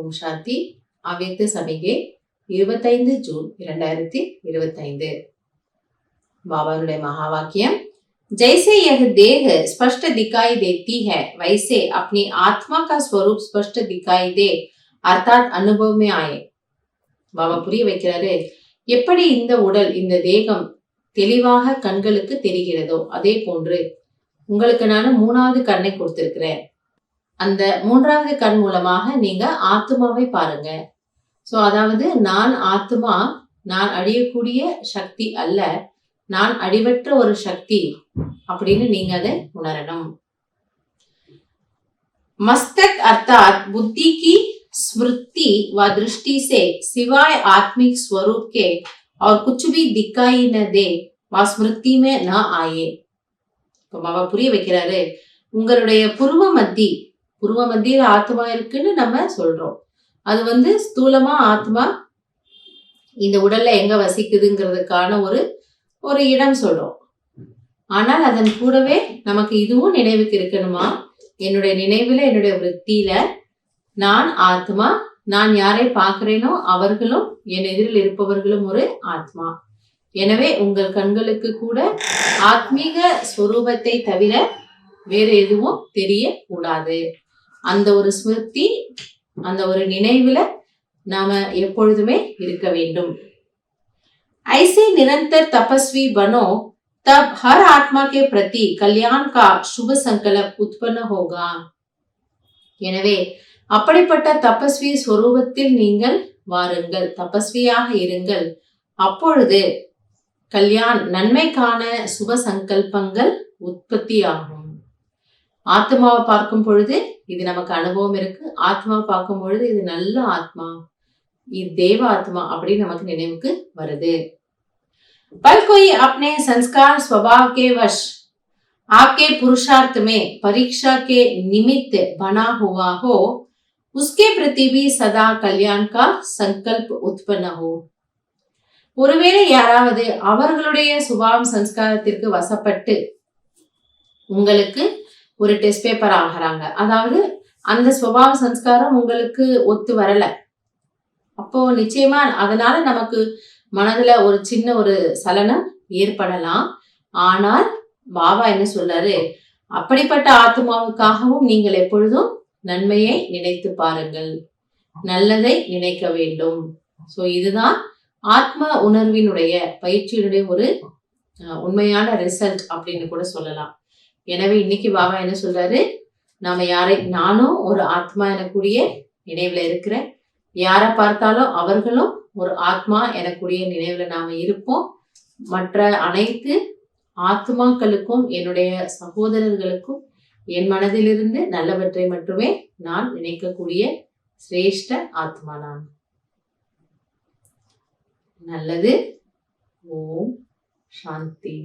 ஓம் சாந்தி. அவ்யக்த சமிகை 25 ஜூன் 2025. बाबा महावाक्यम, जैसे यह देह स्पष्ट दिखाई देती है वैसे अपनी आत्मा का स्वरूप स्पष्ट दिखाई दे, अर्थात अनुभव में आए. பாபா புரிய வைக்கிறாரு, எப்படி இந்த உடல் இந்த தேகம் தெளிவாக கண்களுக்கு தெரிகிறதோ அதே போன்று உங்களுக்கு நான் 3வது கண்ணை கொடுத்திருக்கிறேன். அந்த 3வது கண் மூலமாக நீங்க ஆத்மாவை பாருங்க. சோ அதாவது நான் ஆத்மா, நான் அழியக்கூடிய சக்தி அல்ல, நான் அடிவற்ற ஒரு சக்தி அப்படின்னு நீங்க அதை உணரணும். मस्तक अर्थात बुद्धि की स्मृति व दृष्टि से सिवाय आत्मिक स्वरूप के और कुछ भी दिखाई न दे व स्मृति में न आए. பாபா புரிய வைக்கிறாரு, உங்களுடைய புருவ மத்தியில ஆத்மா இருக்குன்னு நம்ம சொல்றோம். அது ஸ்தூலமா ஆத்மா இந்த உடல்ல எங்க வசிக்குதுங்கிறதுக்கான ஒரு இடம் சொல்றோம். ஆனால் அதன் கூடவே நமக்கு இதுவும் நினைவுக்கு இருக்கணுமா, என்னுடைய நினைவுல என்னுடைய விருத்தியில நான் ஆத்மா, நான் யாரை பார்க்கிறேனோ அவர்களும் என் எதிரில் இருப்பவர்களும் ஒரு ஆத்மா. எனவே உங்கள் கண்களுக்கு கூட ஆத்மீக ஸ்வரூபத்தை தவிர வேற எதுவும் தெரியக்கூடாது. அந்த ஒரு ஸ்மிருதி, அந்த ஒரு நினைவுல நாம எப்பொழுதுமே இருக்க வேண்டும். ऐसे निरंतर तपस्वी बनो तब हर आत्मा के प्रति कल्याण का शुभ संकल्प उत्पन्न होगा. எனவே அப்படிப்பட்ட தபஸ்வி ஸ்வரூபத்தில் நீங்கள் வாருங்கள், தபஸ்வியாக இருங்கள். அப்பொழுது கல்யாண் நன்மைக்கான சுப சங்கல்பங்கள் உற்பத்தி ஆகும். ஆத்மாவை பார்க்கும் பொழுது இது நமக்கு அனுபவம் இருக்கு, ஆத்மாவை பார்க்கும் பொழுது இது நல்ல ஆத்மா, இது தேவ ஆத்மா அப்படின்னு நமக்கு நினைவுக்கு வருது. पल कोई अपने संस्कार स्वभाव के वश आपके पुरुषार्थ में परीक्षा के निमित्त बना हुआ हो, उसके प्रति भी सदा कल्याण का संकल्प उत्पन्न हो. ஒருவேளை யாராவது அவர்களுடைய சுபாவம் சம்ஸ்காரத்திற்கு வசப்பட்டு உங்களுக்கு ஒரு டெஸ்ட் பேப்பர் ஆகிறாங்க, அதாவது அந்த சுபாவ சம்ஸ்காரம் உங்களுக்கு ஒத்து வரல, அப்போ நிச்சயமா அதனால நமக்கு மனதுல ஒரு சின்ன ஒரு சலனம் ஏற்படலாம். ஆனால் பாபா என்ன சொல்றாரு, அப்படிப்பட்ட ஆத்மாவுக்காகவும் நீங்கள் எப்பொழுதும் நன்மையை நினைத்து பாருங்கள், நல்லதை நினைக்க வேண்டும். சோ இதுதான் ஆத்ம உணர்வினுடைய பயிற்சியினுடைய ஒரு உண்மையான ரிசல்ட் அப்படின்னு கூட சொல்லலாம். எனவே இன்னைக்கு பாபா என்ன சொல்றாரு, நானும் ஒரு ஆத்மா எனக்கூடிய நினைவுல இருக்கிறேன், யாரை பார்த்தாலும் அவர்களும் ஒரு ஆத்மா எனக்கூடிய நினைவுல நாம இருப்போம். மற்ற அனைத்து ஆத்மாக்களுக்கும், என்னுடைய சகோதரர்களுக்கும் என் மனதிலிருந்து நல்லவற்றை மட்டுமே நான் நினைக்கக்கூடிய சிரேஷ்ட ஆத்மா நான். நல்லது. ஓம் சாந்தி.